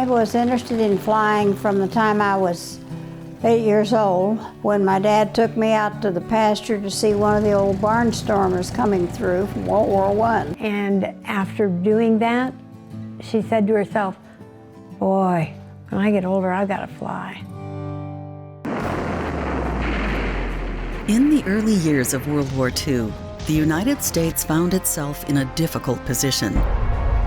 I was interested in flying from the time I was 8 years old, when my dad took me out to the pasture to see one of the old barnstormers coming through from World War I. And after doing that, she said to herself, boy, when I get older, I've got to fly. In the early years of World War II, the United States found itself in a difficult position.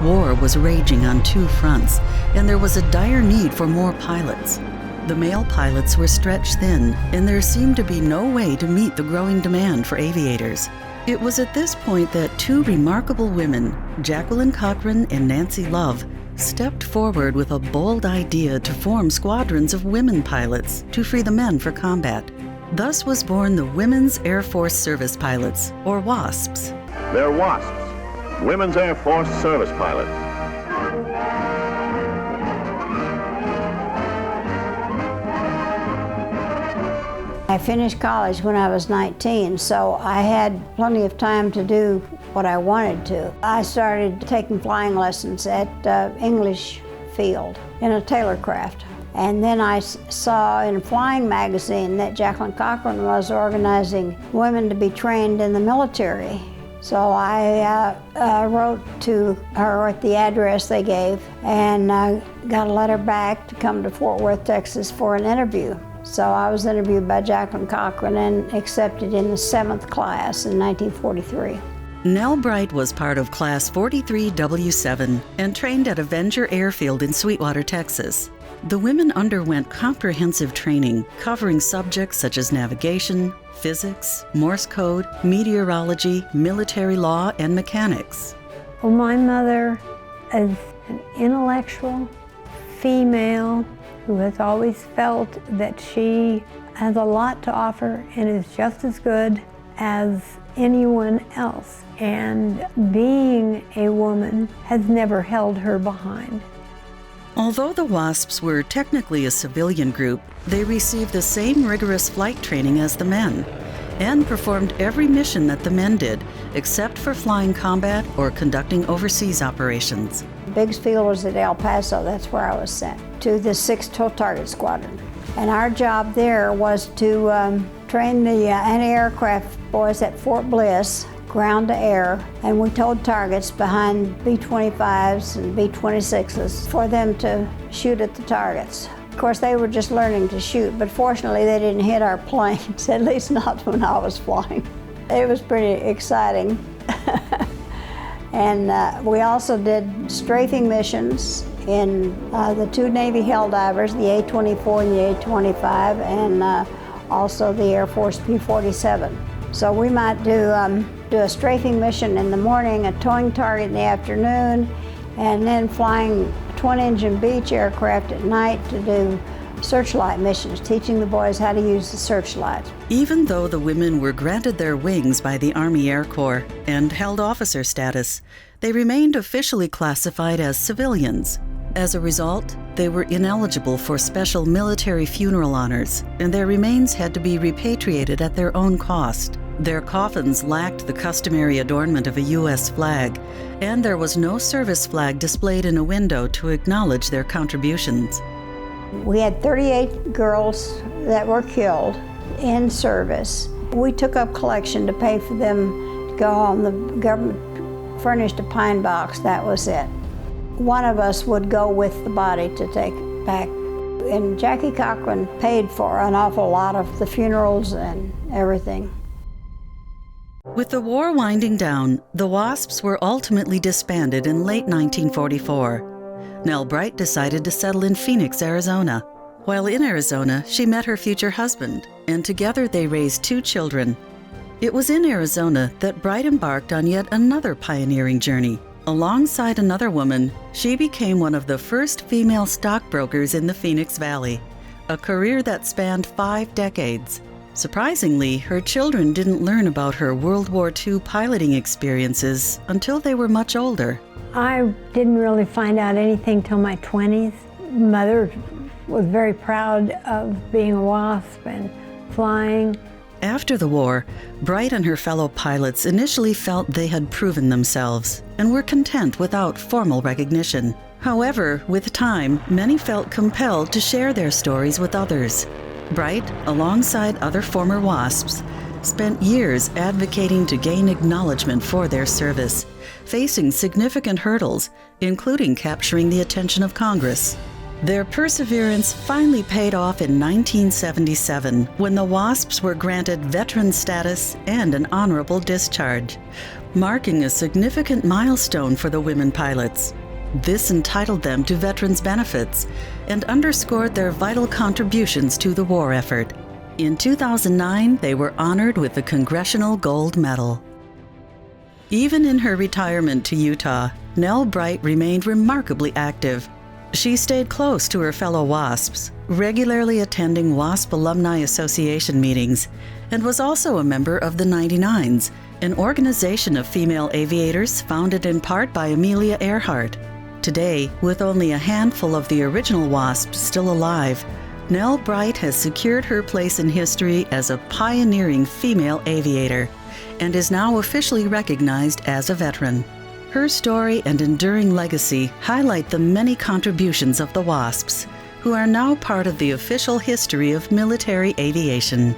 War was raging on two fronts, and there was a dire need for more pilots. The male pilots were stretched thin, and there seemed to be no way to meet the growing demand for aviators. It was at this point that two remarkable women, Jacqueline Cochran and Nancy Love, stepped forward with a bold idea to form squadrons of women pilots to free the men for combat. Thus was born the Women's Air Force Service Pilots, or WASPs. They're WASPs, Women's Air Force Service Pilots. I finished college when I was 19, so I had plenty of time to do what I wanted to. I started taking flying lessons at English Field in a tailorcraft. And then I saw in a flying magazine that Jacqueline Cochran was organizing women to be trained in the military. So I wrote to her at the address they gave and got a letter back to come to Fort Worth, Texas for an interview. So I was interviewed by Jacqueline Cochran and accepted in the 7th class in 1943. Nell Bright was part of Class 43W7 and trained at Avenger Airfield in Sweetwater, Texas. The women underwent comprehensive training covering subjects such as navigation, physics, Morse code, meteorology, military law, and mechanics. Well, my mother is an intellectual female who has always felt that she has a lot to offer and is just as good as anyone else. And being a woman has never held her behind. Although the WASPs were technically a civilian group, they received the same rigorous flight training as the men and performed every mission that the men did, except for flying combat or conducting overseas operations. Biggs Field was at El Paso. That's where I was sent to the 6th Tow Target Squadron. And our job there was to train the anti-aircraft boys at Fort Bliss, ground to air, and we towed targets behind B-25s and B-26s for them to shoot at the targets. Of course, they were just learning to shoot, but fortunately they didn't hit our planes, at least not when I was flying. It was pretty exciting. And we also did strafing missions in the two Navy Helldivers, the A-24 and the A-25, and also the Air Force P-47. So we might do a strafing mission in the morning, a towing target in the afternoon, and then flying twin-engine Beech aircraft at night to do searchlight missions, teaching the boys how to use the searchlight. Even though the women were granted their wings by the Army Air Corps and held officer status, they remained officially classified as civilians. As a result, they were ineligible for special military funeral honors, and their remains had to be repatriated at their own cost. Their coffins lacked the customary adornment of a U.S. flag, and there was no service flag displayed in a window to acknowledge their contributions. We had 38 girls that were killed in service. We took up collection to pay for them to go home. The government furnished a pine box, that was it. One of us would go with the body to take it back. And Jackie Cochran paid for an awful lot of the funerals and everything. With the war winding down, the WASPs were ultimately disbanded in late 1944. Nell Bright decided to settle in Phoenix, Arizona. While in Arizona, she met her future husband, and together they raised 2 children. It was in Arizona that Bright embarked on yet another pioneering journey. Alongside another woman, she became one of the first female stockbrokers in the Phoenix Valley, a career that spanned 5 decades. Surprisingly, her children didn't learn about her World War II piloting experiences until they were much older. I didn't really find out anything till my 20s. Mother was very proud of being a WASP and flying. After the war, Bright and her fellow pilots initially felt they had proven themselves and were content without formal recognition. However, with time, many felt compelled to share their stories with others. Bright, alongside other former WASPs, spent years advocating to gain acknowledgement for their service, facing significant hurdles, including capturing the attention of Congress. Their perseverance finally paid off in 1977 when the WASPs were granted veteran status and an honorable discharge, marking a significant milestone for the women pilots. This entitled them to veterans' benefits and underscored their vital contributions to the war effort. In 2009, they were honored with the Congressional Gold Medal. Even in her retirement to Utah, Nell Bright remained remarkably active. She stayed close to her fellow WASPs, regularly attending WASP Alumni Association meetings, and was also a member of the 99s, an organization of female aviators founded in part by Amelia Earhart. Today, with only a handful of the original WASPs still alive, Nell Bright has secured her place in history as a pioneering female aviator and is now officially recognized as a veteran. Her story and enduring legacy highlight the many contributions of the WASPs, who are now part of the official history of military aviation.